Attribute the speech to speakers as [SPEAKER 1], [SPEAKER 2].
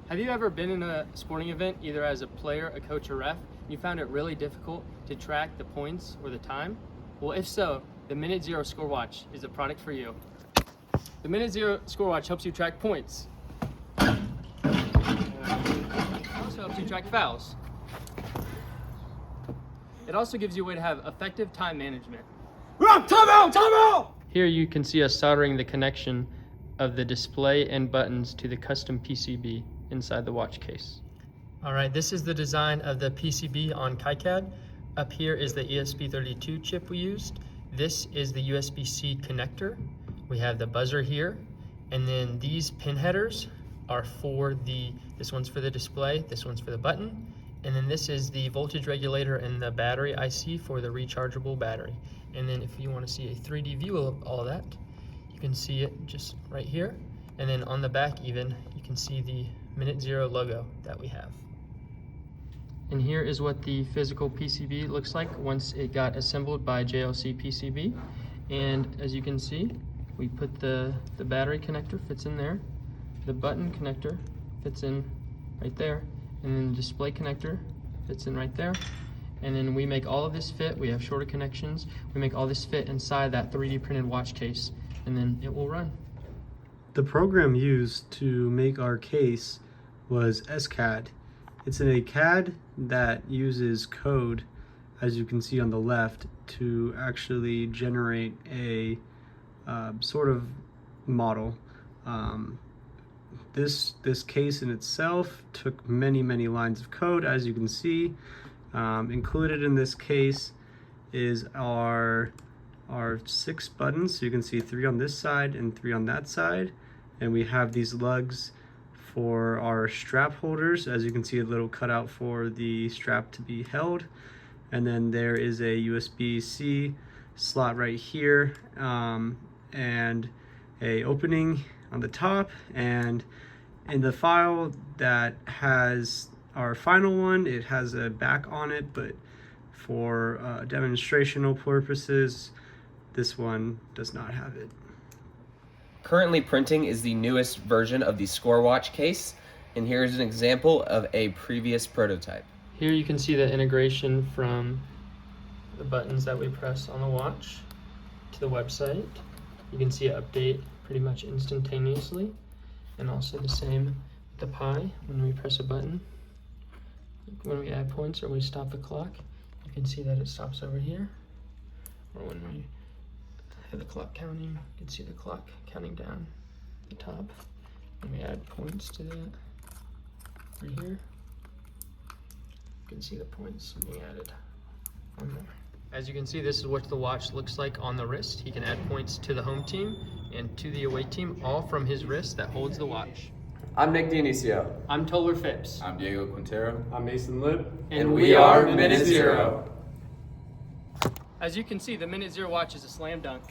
[SPEAKER 1] Have you ever been in a sporting event, either as a player, a coach, or ref, and you found it really difficult to track the points or the time? Well, if so, the MinuteZero ScoreWatch is a product for you. The MinuteZero ScoreWatch helps you track points. It also helps you track fouls. It also gives you a way to have effective time management.
[SPEAKER 2] Time out! Time out!
[SPEAKER 1] Here you can see us soldering the connection of the display and buttons to the custom PCB inside the watch case. All right, this is the design of the PCB on KiCad. Up here is the ESP32 chip we used. This is the USB-C connector. We have the buzzer here, and then these pin headers are for this one's for the display, this one's for the button, and then this is the voltage regulator and the battery IC for the rechargeable battery. And then if you want to see a 3D view of all of that, you can see it just right here. And then on the back even, you can see the MinuteZero logo that we have. And here is what the physical PCB looks like once it got assembled by JLC PCB. And as you can see, we put the battery connector fits in there, the button connector fits in right there, and then the display connector fits in right there. And then we make all of this fit. We have shorter connections. We make all this fit inside that 3D printed watch case, and then it will run.
[SPEAKER 3] The program used to make our case was SCAD. It's a CAD that uses code, as you can see on the left, to actually generate a sort of model. This case in itself took many lines of code, as you can see. Included in this case is our 6 buttons. So you can see 3 on this side and 3 on that side. And we have these lugs for our strap holders. As you can see, a little cutout for the strap to be held. And then there is a USB-C slot right here, and a opening on the top. And in the file that has our final one, it has a back on it, but for demonstrational purposes, this one does not have it.
[SPEAKER 4] Currently printing is the newest version of the ScoreWatch case, and here is an example of a previous prototype.
[SPEAKER 1] Here you can see the integration from the buttons that we press on the watch to the website. You can see it update pretty much instantaneously, and also the same with the Pi. When we press a button, when we add points or we stop the clock, you can see that it stops over here. Or when we have the clock counting, you can see the clock counting down the top. When we add points to that right here, you can see the points being added on there. As you can see, this is what the watch looks like on the wrist. He can add points to the home team and to the away team, all from his wrist that holds the watch.
[SPEAKER 5] I'm Nick Dionisio.
[SPEAKER 1] I'm Toller Phipps.
[SPEAKER 6] I'm Diego Quintero.
[SPEAKER 2] I'm Mason Lip.
[SPEAKER 5] And we are MinuteZero.
[SPEAKER 1] As you can see, the MinuteZero watch is a slam dunk.